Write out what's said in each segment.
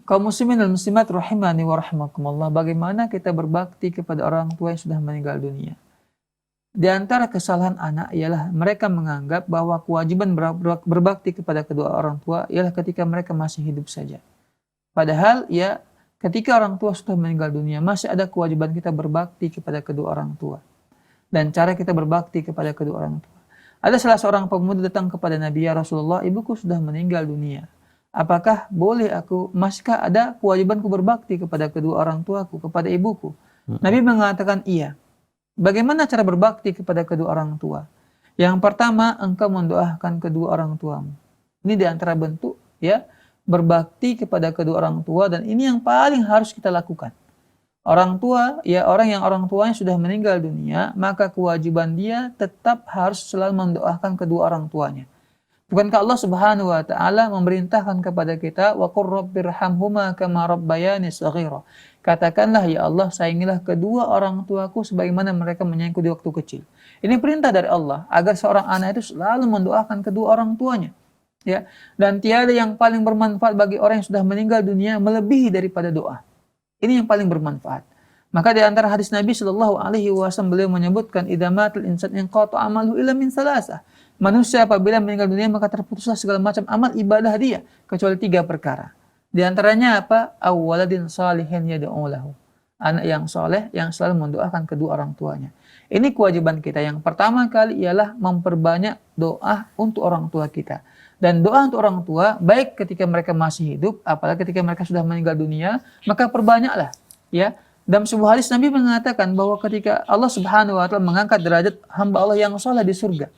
Kaum muslimin dan muslimat rahimani wa rahimakumullah, bagaimana kita berbakti kepada orang tua yang sudah meninggal dunia? Di antara kesalahan anak ialah mereka menganggap bahwa kewajiban berbakti kepada kedua orang tua ialah ketika mereka masih hidup saja. Padahal ya, ketika orang tua sudah meninggal dunia masih ada kewajiban kita berbakti kepada kedua orang tua. Dan cara kita berbakti kepada kedua orang tua. Ada salah seorang pemuda datang kepada Nabi, ya Rasulullah, ibuku sudah meninggal dunia. Apakah boleh masihkah ada kewajibanku berbakti kepada kedua orang tuaku, kepada ibuku? Nabi mengatakan iya. Bagaimana cara berbakti kepada kedua orang tua? Yang pertama, engkau mendoakan kedua orang tuamu. Ini di antara bentuk ya berbakti kepada kedua orang tua, dan ini yang paling harus kita lakukan. Orang tua, ya orang yang orang tuanya sudah meninggal dunia, maka kewajiban dia tetap harus selalu mendoakan kedua orang tuanya. Bukankah Allah Subhanahu wa taala memerintahkan kepada kita, wa qur rabbirhamhuma kama rabbayani shaghira. Katakanlah, ya Allah, sayangilah kedua orang tuaku sebagaimana mereka menyayangku di waktu kecil. Ini perintah dari Allah agar seorang anak itu selalu mendoakan kedua orang tuanya. Ya, dan tiada yang paling bermanfaat bagi orang yang sudah meninggal dunia melebihi daripada doa. Ini yang paling bermanfaat. Maka di antara hadis Nabi Shallallahu Alaihi Wasallam beliau menyebutkan, idza matal insan inqata amaluhu illa min salasah. Manusia apabila meninggal dunia maka terputuslah segala macam amal ibadah dia kecuali 3 perkara. Di antaranya apa? Awwaladin salihin yad'u lahu. Anak yang soleh yang selalu mendoakan kedua orang tuanya. Ini kewajiban kita. Yang pertama kali ialah memperbanyak doa untuk orang tua kita. Dan doa untuk orang tua baik ketika mereka masih hidup, apalagi ketika mereka sudah meninggal dunia, maka perbanyaklah. Ya. Dalam sebuah hadis Nabi mengatakan bahwa ketika Allah Subhanahu wa taala mengangkat derajat hamba Allah yang soleh di surga,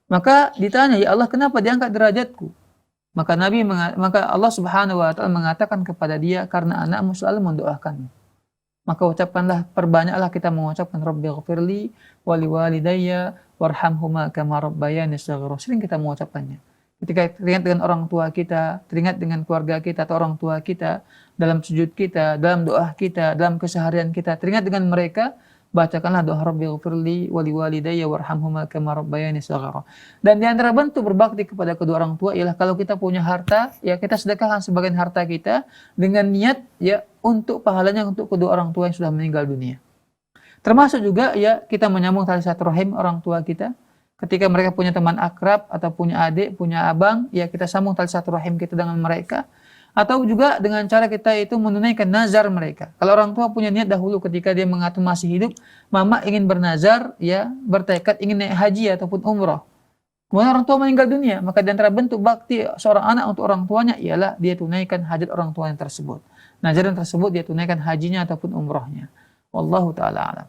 maka ditanya, ya Allah, kenapa diangkat derajatku? Maka Allah Subhanahu wa taala mengatakan kepada dia, karena anakmu selalu mendoakanmu. Maka ucapkanlah, perbanyaklah kita mengucapkan Rabbighfirli wa liwalidayya warhamhuma kama rabbayani shaghira. Sering kita mengucapkannya. Ketika teringat dengan orang tua kita, teringat dengan keluarga kita atau orang tua kita, dalam sujud kita, dalam doa kita, dalam keseharian kita, teringat dengan mereka, bacakanlah doa Rabbighfirli wa liwalidayya warhamhuma kama rabbayani shaghira. Dan di antara bentuk berbakti kepada kedua orang tua ialah kalau kita punya harta, ya kita sedekahkan sebagian harta kita dengan niat ya untuk pahalanya untuk kedua orang tua yang sudah meninggal dunia. Termasuk juga ya kita menyambung tali silaturahim orang tua kita. Ketika mereka punya teman akrab atau punya adik, punya abang, ya kita sambung tali silaturahim kita dengan mereka. Atau juga dengan cara kita itu menunaikan nazar mereka. Kalau orang tua punya niat dahulu ketika dia mengatur masih hidup, mama ingin bernazar, ya bertekad ingin naik haji ataupun umrah. Kemudian orang tua meninggal dunia, maka di antara bentuk bakti seorang anak untuk orang tuanya ialah dia tunaikan hajat orang tua yang tersebut. Nazaran tersebut dia tunaikan hajinya ataupun umrahnya. Wallahu ta'ala alam.